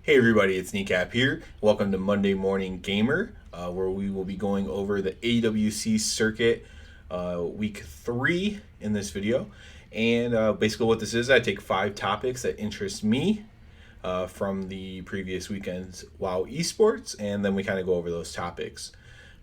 Hey everybody, it's Kneecap here. Welcome to Monday Morning Gamer, where we will be going over the AWC circuit week 3 in this video. And basically what this is, I take 5 topics that interest me from the previous weekend's WoW Esports, and then we kind of go over those topics.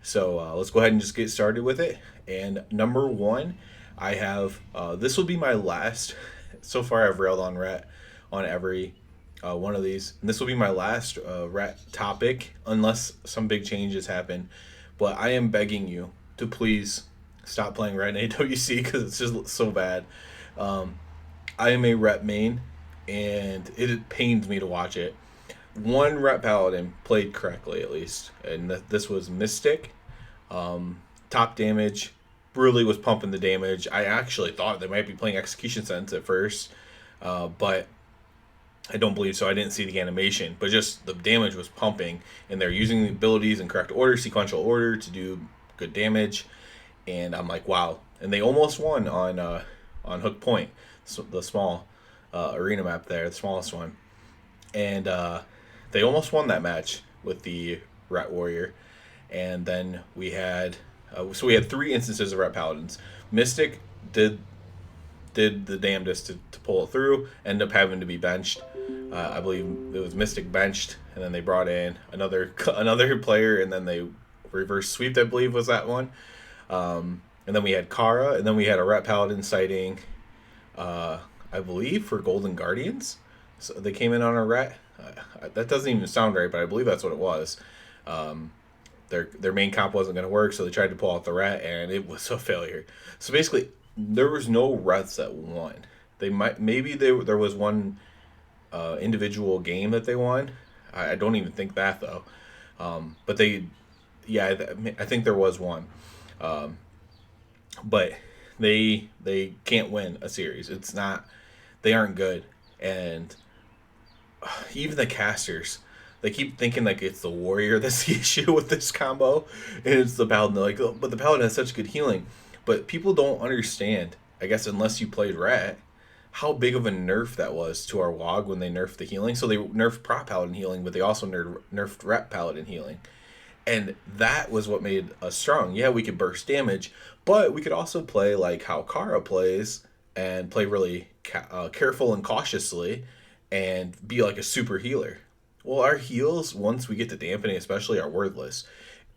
So let's go ahead and just get started with it. And number 1, I have, this will be my last, so far I've railed on Ret on every one of these. And this will be my last rat topic, unless some big changes happen. But I am begging you to please stop playing rat in AWC because it's just so bad. I am a ret main, and it pains me to watch it. One ret paladin played correctly at least, and this was Mystic. Top damage, really was pumping the damage. I actually thought they might be playing Execution Sense at first, but I don't believe so. I didn't see the animation, but just the damage was pumping, and they're using the abilities in correct order, sequential order, to do good damage. And I'm like, wow! And they almost won on Hook Point, so the small arena map there, the smallest one, and they almost won that match with the Rat Warrior. And then we had we had 3 instances of Rat Paladins. Mystic did the damnedest to pull it through, ended up having to be benched. I believe it was Mystic benched, and then they brought in another player, and then they reverse sweeped, I believe was that one. And then we had Kara, and then we had a Rat Paladin sighting, I believe, for Golden Guardians. So they came in on a Rat. That doesn't even sound right, but I believe that's what it was. Their main comp wasn't going to work, so they tried to pull out the Rat, and it was a failure. So basically, there was no Rats that won. There was one individual game that they won. I don't even think that though. But I think there was one. But they can't win a series. They aren't good, and even the casters, they keep thinking like it's the warrior that's the issue with this combo, and it's the paladin. They're like, oh, but the paladin has such good healing. But people don't understand, I guess, unless you played Rat, how big of a nerf that was to our WoG when they nerfed the healing. So they nerfed Prop Paladin healing, but they also nerfed Rat Paladin healing. And that was what made us strong. Yeah, we could burst damage, but we could also play like how Kara plays, and play really careful and cautiously, and be like a super healer. Well, our heals, once we get to dampening especially, are worthless.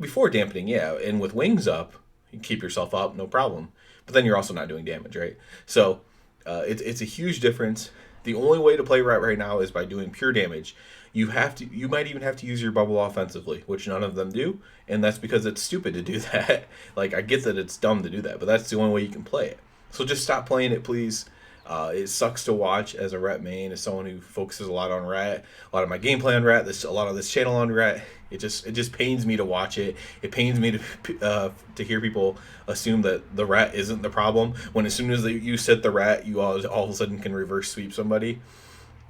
Before dampening, yeah, and with wings up, you keep yourself up, no problem. But then you're also not doing damage, right? So it's a huge difference. The only way to play right now is by doing pure damage. You might even have to use your bubble offensively, which none of them do, and that's because it's stupid to do that. Like, I get that it's dumb to do that, but that's the only way you can play it. So just stop playing it, please. It sucks to watch as a Rat main, as someone who focuses a lot on Rat, a lot of my gameplay on Rat, a lot of this channel on Rat. It just pains me to watch it. It pains me to hear people assume that the Rat isn't the problem, when as soon as you set the Rat, you all of a sudden can reverse sweep somebody.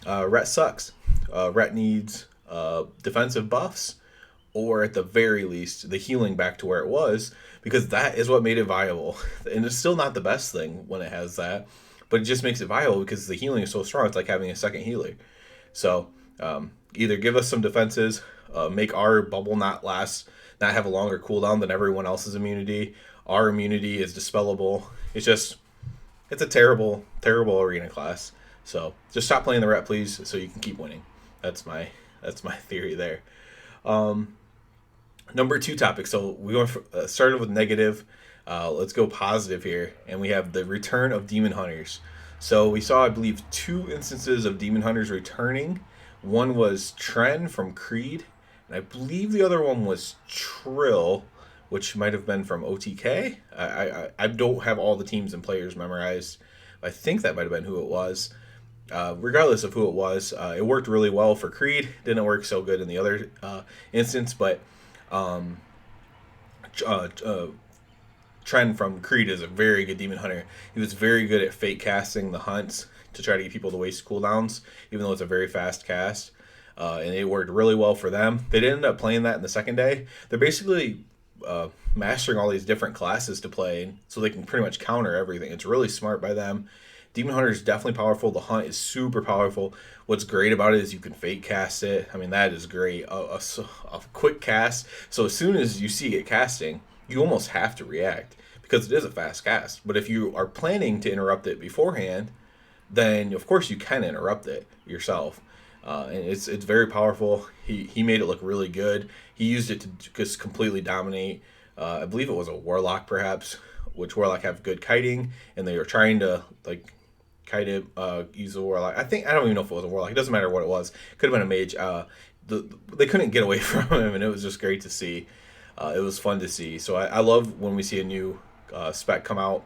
Rat sucks. Rat needs defensive buffs, or at the very least the healing back to where it was, because that is what made it viable. And it's still not the best thing when it has that, but it just makes it viable because the healing is so strong. It's like having a second healer. So either give us some defenses, make our bubble not have a longer cooldown than everyone else's immunity. Our immunity is dispellable. It's a terrible arena class. So just stop playing the Rat, please, so you can keep winning. That's my theory there. Number 2 topic. So we started with negative. Let's go positive here, and we have the return of Demon Hunters. So we saw, I believe, 2 instances of Demon Hunters returning. One was Tren from Creed, and I believe the other one was Trill, which might have been from OTK. I don't have all the teams and players memorized. I think that might have been who it was. Regardless of who it was, it worked really well for Creed. Didn't work so good in the other instance, but Tren from Creed is a very good Demon Hunter. He was very good at fake casting the hunts to try to get people to waste cooldowns, even though it's a very fast cast. And it worked really well for them. They didn't end up playing that in the second day. They're basically mastering all these different classes to play, so they can pretty much counter everything. It's really smart by them. Demon Hunter is definitely powerful. The hunt is super powerful. What's great about it is you can fake cast it. I mean, that is great. A quick cast. So as soon as you see it casting, you almost have to react because it is a fast cast. But if you are planning to interrupt it beforehand, then of course you can interrupt it yourself. And it's very powerful. He made it look really good. He used it to just completely dominate. I believe it was a Warlock, perhaps, which Warlock have good kiting, and they were trying to like kite it, use a Warlock. I don't even know if it was a Warlock. It doesn't matter what it was. Could have been a mage. They couldn't get away from him, and it was just great to see. It was fun to see. So I love when we see a new spec come out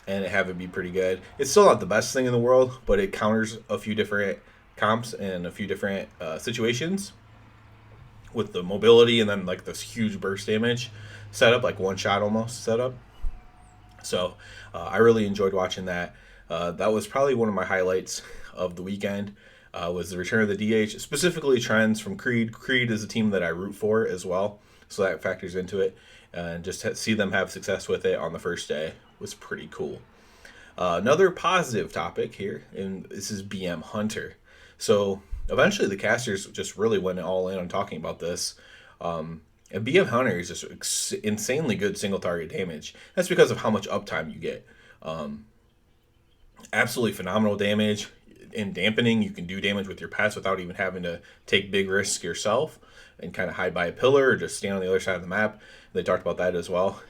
and have it be pretty good. It's still not the best thing in the world, but it counters a few different comps and a few different situations with the mobility and then like this huge burst damage setup, like one shot almost setup. So I really enjoyed watching that. That was probably one of my highlights of the weekend. Was the return of the DH, specifically trends from Creed. Creed is a team that I root for as well, so that factors into it. And just see them have success with it on the first day was pretty cool. Another positive topic here, and this is BM Hunter. So eventually the casters just really went all in on talking about this. And BM Hunter is just insanely good single target damage. That's because of how much uptime you get. Absolutely phenomenal damage. In dampening, you can do damage with your pets without even having to take big risks yourself and kind of hide by a pillar or just stand on the other side of the map. They talked about that as well.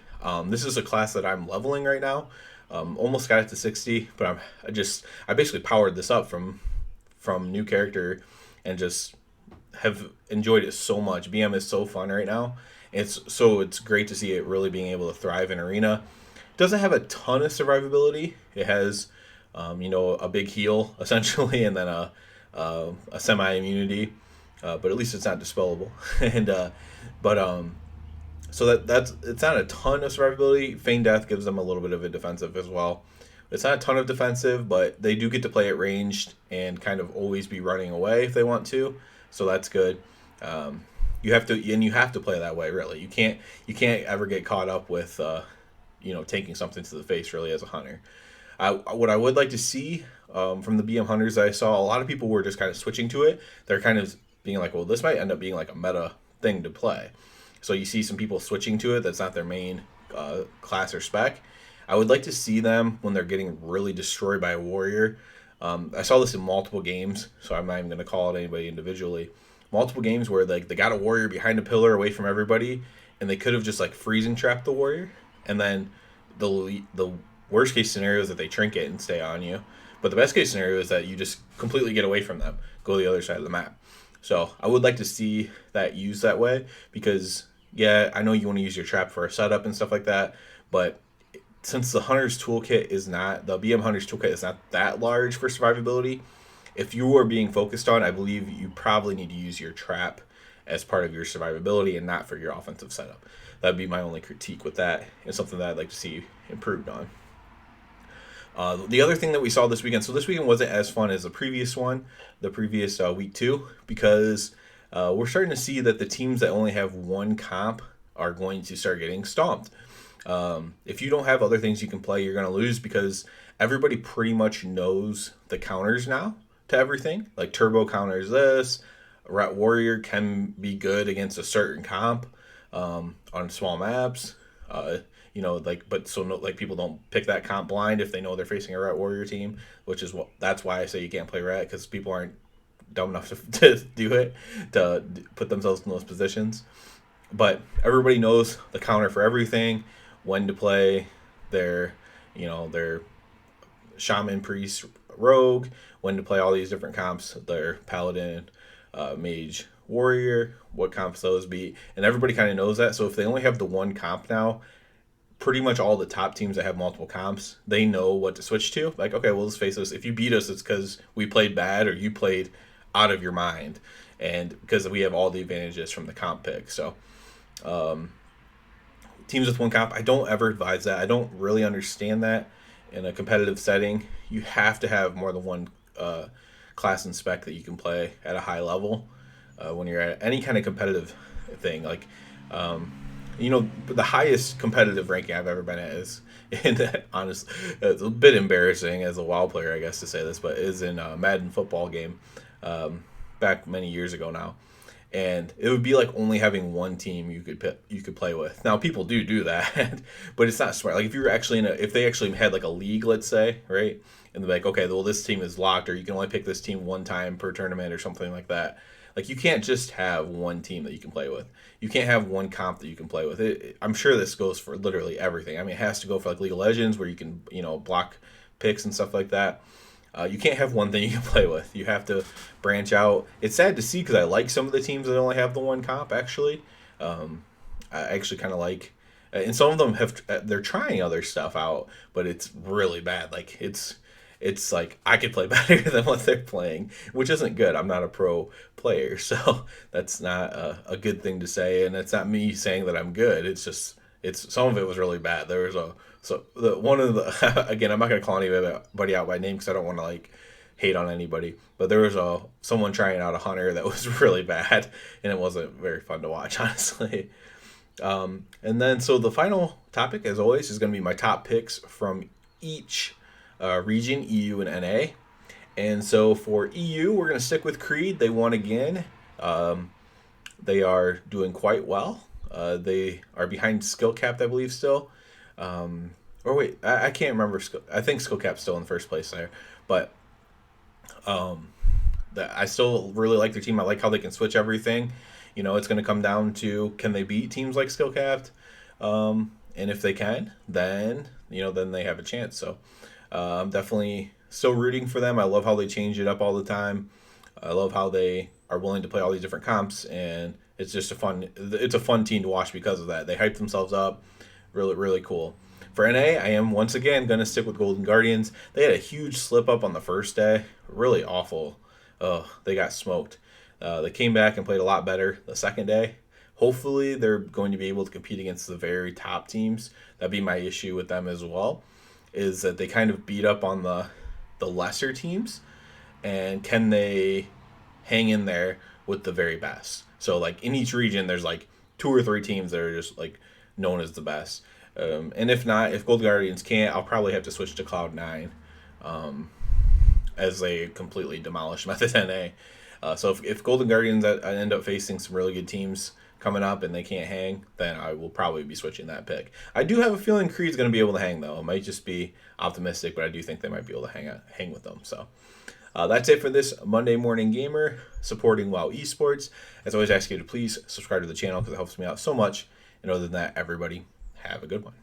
This is a class that I'm leveling right now. Almost got it to 60, but I basically powered this up from new character and just have enjoyed it so much. BM is so fun right now. It's great to see it really being able to thrive in arena. It doesn't have a ton of survivability. It has a big heal essentially, and then a semi immunity, but at least it's not dispellable. So that's it's not a ton of survivability. Feign Death gives them a little bit of a defensive as well. It's not a ton of defensive, but they do get to play it ranged and kind of always be running away if they want to. So that's good. You have to play that way. Really, you can't ever get caught up with taking something to the face really as a hunter. What I would like to see from the BM Hunters that I saw, a lot of people were just kind of switching to it. They're kind of being like, well, this might end up being like a meta thing to play. So you see some people switching to it. That's not their main class or spec. I would like to see them when they're getting really destroyed by a warrior. I saw this in multiple games, so I'm not even going to call it anybody individually. Multiple games where they got a warrior behind a pillar away from everybody, and they could have just like freezing trapped the warrior, and then the worst case scenario is that they trinket and stay on you. But the best case scenario is that you just completely get away from them, go to the other side of the map. So I would like to see that used that way because, yeah, I know you want to use your trap for a setup and stuff like that, but since the BM Hunter's toolkit is not that large for survivability, if you are being focused on, I believe you probably need to use your trap as part of your survivability and not for your offensive setup. That would be my only critique with that, and something that I'd like to see improved on. The other thing that we saw this weekend, so this weekend wasn't as fun as the previous week 2, because we're starting to see that the teams that only have one comp are going to start getting stomped. If you don't have other things you can play, you're going to lose because everybody pretty much knows the counters now to everything. Like Turbo counters this, Rat Warrior can be good against a certain comp on small maps. People don't pick that comp blind if they know they're facing a Rat Warrior team, that's why I say you can't play Rat, because people aren't dumb enough to do it, to put themselves in those positions. But everybody knows the counter for everything, when to play their Shaman, Priest, Rogue, when to play all these different comps, their Paladin, Mage, Warrior, what comps those be, and everybody kind of knows that. So if they only have the one comp now, pretty much all the top teams that have multiple comps, they know what to switch to. Like, okay, well, let's face this. If you beat us, it's because we played bad or you played out of your mind, and because we have all the advantages from the comp pick. So teams with one comp, I don't ever advise that. I don't really understand that in a competitive setting. You have to have more than one class and spec that you can play at a high level when you're at any kind of competitive thing. Like the highest competitive ranking I've ever been at is, and honestly, it's a bit embarrassing as a WoW player, I guess, to say this, but is in a Madden football game, back many years ago now, and it would be like only having one team you could play with. Now people do that, but it's not smart. Like if you were actually if they actually had like a league, let's say, right, and they're like, okay, well this team is locked, or you can only pick this team one time per tournament or something like that. Like you can't just have one team that you can play with. You can't have one comp that you can play with. I'm sure this goes for literally everything. I mean, it has to go for like League of Legends where you can block picks and stuff like that. You can't have one thing you can play with. You have to branch out. It's sad to see because I like some of the teams that only have the one comp. Actually, I actually kind of like, and some of them they're trying other stuff out, but it's really bad. Like it's like I could play better than what they're playing, which isn't good. I'm not a pro player, so that's not a good thing to say, and it's not me saying that I'm good. It's just some of it was really bad. There was one of the again, I'm not gonna call anybody out by name because I don't want to like hate on anybody, but there was someone trying out a hunter that was really bad, and it wasn't very fun to watch, honestly. And then so the final topic, as always, is going to be my top picks from each region, EU and NA. And so for EU, we're going to stick with Creed. They won again. They are doing quite well. They are behind Skill Capped, I believe, still. Or wait, I can't remember. I think Skill Cap's still in first place there. But I still really like their team. I like how they can switch everything. It's going to come down to, can they beat teams like Skill Capped? And if they can, then they have a chance. So I'm definitely still rooting for them. I love how they change it up all the time. I love how they are willing to play all these different comps, and it's just it's a fun team to watch because of that. They hype themselves up. Really, really cool. For NA, I am once again going to stick with Golden Guardians. They had a huge slip up on the first day. Really awful. They got smoked. They came back and played a lot better the second day. Hopefully, they're going to be able to compete against the very top teams. That'd be my issue with them as well, is that they kind of beat up on the lesser teams, and can they hang in there with the very best? So, like, in each region, there's, like, 2 or 3 teams that are just, like, known as the best. And if not, if Gold Guardians can't, I'll probably have to switch to Cloud9 as they completely demolish Method NA. So if Golden Guardians end up facing some really good teams coming up and they can't hang, then I will probably be switching that pick. I do have a feeling Creed's going to be able to hang, though. It might just be optimistic, but I do think they might be able to hang with them. So that's it for this Monday Morning Gamer supporting WoW Esports. As always, I ask you to please subscribe to the channel because it helps me out so much. And other than that, everybody, have a good one.